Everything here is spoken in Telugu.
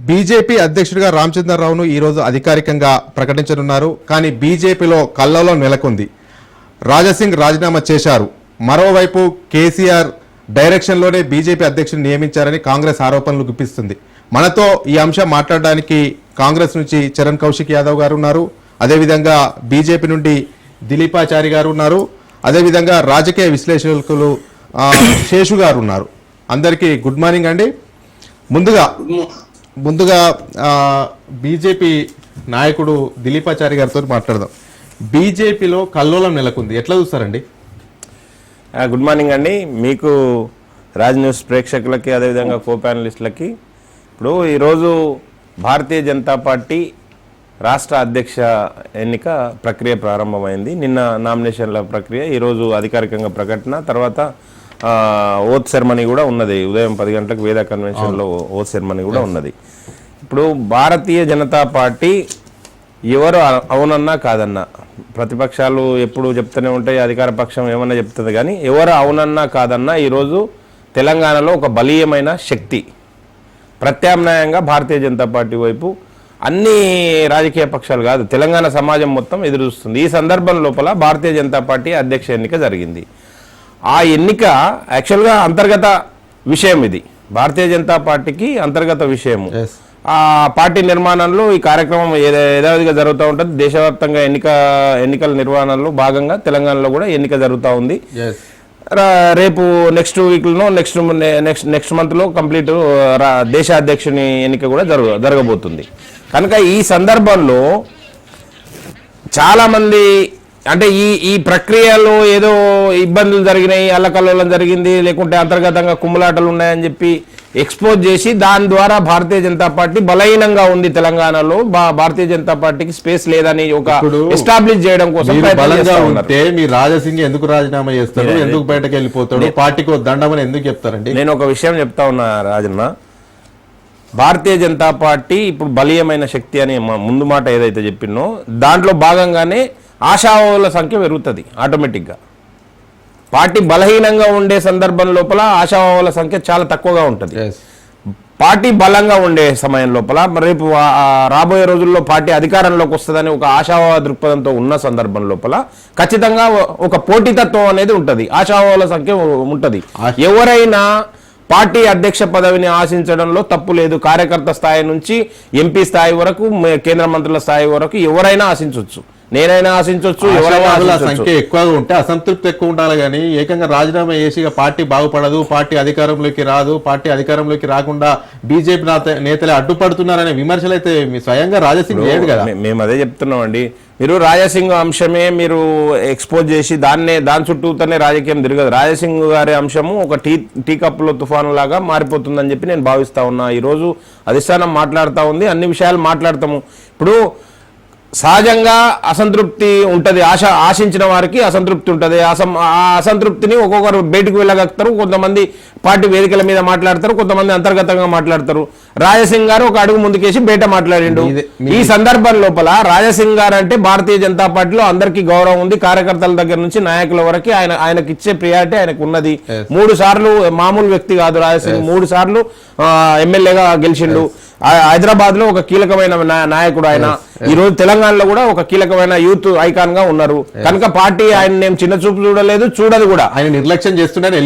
బీజేపీ అధ్యక్షుడిగా రామచంద్రరావును ఈరోజు అధికారికంగా ప్రకటించనున్నారు. కానీ బీజేపీలో కల్లోలం నెలకొంది. రాజాసింగ్ రాజీనామా చేశారు. మరోవైపు కేసీఆర్ డైరెక్షన్లోనే బీజేపీ అధ్యక్షుడిని నియమించారని కాంగ్రెస్ ఆరోపణలు గుప్పిస్తుంది. మనతో ఈ అంశం మాట్లాడడానికి కాంగ్రెస్ నుంచి చరణ్ కౌశిక్ యాదవ్ గారు ఉన్నారు. అదేవిధంగా బీజేపీ నుండి దిలీపాచారి గారు ఉన్నారు. అదేవిధంగా రాజకీయ విశ్లేషకులు శేషు గారు ఉన్నారు. అందరికీ గుడ్ మార్నింగ్ అండి. ముందుగా బీజేపీ నాయకుడు దిలీపాచారి గారితో మాట్లాడదాం. బీజేపీలో కల్లోలం నెలకొంది, ఎట్లా చూస్తారండి? గుడ్ మార్నింగ్ అండి. మీకు రాజ్ న్యూస్ ప్రేక్షకులకి అదేవిధంగా కో ప్యానలిస్టులకి ఇప్పుడు ఈరోజు భారతీయ జనతా పార్టీ రాష్ట్ర అధ్యక్ష ఎన్నిక ప్రక్రియ ప్రారంభమైంది. నిన్న నామినేషన్ల ప్రక్రియ, ఈరోజు అధికారికంగా ప్రకటన, తర్వాత ఓత్ సెరమనీ కూడా ఉన్నది. ఉదయం 10 గంటలకు వేద కన్వెన్షన్లో ఓత్ సెరమనీ కూడా ఉన్నది. ఇప్పుడు భారతీయ జనతా పార్టీ ఎవరు అవునన్నా కాదన్నా, ప్రతిపక్షాలు ఎప్పుడు చెప్తూనే ఉంటాయి, అధికార పక్షం ఏమన్నా చెప్తుంది, కానీ ఎవరు అవునన్నా కాదన్నా ఈరోజు తెలంగాణలో ఒక బలీయమైన శక్తి ప్రత్యామ్నాయంగా భారతీయ జనతా పార్టీ వైపు అన్ని రాజకీయ పక్షాలు కాదు, తెలంగాణ సమాజం మొత్తం ఎదురుస్తుంది. ఈ సందర్భం లోపల భారతీయ జనతా పార్టీ అధ్యక్ష ఎన్నిక జరిగింది. ఆ ఎన్నిక యాక్చువల్గా అంతర్గత విషయం, ఇది భారతీయ జనతా పార్టీకి అంతర్గత విషయము. ఆ పార్టీ నిర్మాణంలో ఈ కార్యక్రమం యథావిధిగా జరుగుతూ ఉంటుంది. దేశవ్యాప్తంగా ఎన్నికల నిర్వహణలో భాగంగా తెలంగాణలో కూడా ఎన్నిక జరుగుతూ ఉంది. రేపు నెక్స్ట్ వీక్లో నెక్స్ట్ మంత్లో కంప్లీట్ దేశ అధ్యక్షుని ఎన్నిక కూడా జరగబోతుంది. కనుక ఈ సందర్భంలో చాలామంది అంటే ఈ ప్రక్రియలో ఏదో ఇబ్బందులు జరిగినాయి, అల్లకల్లోలం జరిగింది, లేకుంటే అంతర్గతంగా కుమ్ములాటలు ఉన్నాయని చెప్పి ఎక్స్పోజ్ చేసి దాని ద్వారా భారతీయ జనతా పార్టీ బలహీనంగా ఉంది, తెలంగాణలో భారతీయ జనతా పార్టీకి స్పేస్ లేదని ఒక ఎస్టాబ్లిష్ చేయడం కోసం మీరు రాజాసింగ్ ఎందుకు రాజీనామా చేస్తారు, ఎందుకు బయటకు వెళ్ళిపోతాడు, పార్టీకి దండమని ఎందుకు చెప్తారండి? నేను ఒక విషయం చెప్తా ఉన్నా రాజన్న, భారతీయ జనతా పార్టీ ఇప్పుడు బలీయమైన శక్తి అని ముందు మాట ఏదైతే చెప్పినో దాంట్లో భాగంగానే ఆశావాహుల సంఖ్య పెరుగుతుంది ఆటోమేటిక్గా. పార్టీ బలహీనంగా ఉండే సందర్భం లోపల ఆశావాహుల సంఖ్య చాలా తక్కువగా ఉంటుంది. పార్టీ బలంగా ఉండే సమయం లోపల రేపు రాబోయే రోజుల్లో పార్టీ అధికారంలోకి వస్తుందని ఒక ఆశావాహ దృక్పథంతో ఉన్న సందర్భం లోపల ఖచ్చితంగా ఒక పోటీతత్వం అనేది ఉంటుంది, ఆశావాహుల సంఖ్య ఉంటుంది. ఎవరైనా పార్టీ అధ్యక్ష పదవిని ఆశించడంలో తప్పు లేదు. కార్యకర్త స్థాయి నుంచి ఎంపీ స్థాయి వరకు, కేంద్ర మంత్రుల స్థాయి వరకు ఎవరైనా ఆశించవచ్చు, నేనైనా ఆశించవచ్చు. సంఖ్య ఎక్కువగా ఉంటే అసంతృప్తి ఎక్కువ ఉండాలి, కానీ ఏకంగా రాజీనామా చేసి పార్టీ బాగుపడదు, పార్టీ అధికారంలోకి రాదు, పార్టీ అధికారంలోకి రాకుండా బీజేపీ నేతలే అడ్డుపడుతున్నారనే విమర్శలు అయితే స్వయంగా రాజాసింగ్ లేదు కదా. మేము అదే చెప్తున్నామండి. మీరు రాజాసింగ్ అంశమే మీరు ఎక్స్పోజ్ చేసి దాని చుట్టూతోనే రాజకీయం తిరగదు. రాజాసింగ్ గారి అంశము ఒక టీ కప్పులో తుఫాను లాగా మారిపోతుందని చెప్పి నేను భావిస్తా ఉన్నా. ఈరోజు అధిష్టానం మాట్లాడుతూ ఉంది, అన్ని విషయాలు మాట్లాడతాము. ఇప్పుడు సహజంగా అసంతృప్తి ఉంటుంది, ఆశించిన వారికి అసంతృప్తి ఉంటుంది. ఆ అసంతృప్తిని ఒక్కొక్కరు బయటకు వెళ్ళగలుగుతారు, కొంతమంది పార్టీ వేదికల మీద మాట్లాడతారు, కొంతమంది అంతర్గతంగా మాట్లాడతారు. రాజాసింగ్ గారు ఒక అడుగు ముందుకేసి బయట మాట్లాడిండు. ఈ సందర్భం లోపల రాజాసింగ్ గారు అంటే భారతీయ జనతా పార్టీలో అందరికీ గౌరవం ఉంది, కార్యకర్తల దగ్గర నుంచి నాయకుల వరకు ఆయనకి ఇచ్చే ప్రియారిటీ ఆయనకు ఉన్నది. 3 సార్లు మామూలు వ్యక్తి కాదు రాజాసింగ్, 3 సార్లు ఎమ్మెల్యేగా గెలిచిండు. హైదరాబాద్ లో ఒక కీలకమైన నాయకుడు ఆయన. ఈ రోజు తెలంగాణలో కూడా ఒక కీలకమైన యూత్ ఐకాన్ గా ఉన్నారు. కనుక పార్టీ ఆయన చిన్న చూపు చూడలేదు, చూడదు కూడా. ఆయన నిర్లక్ష్యం చేస్తుండని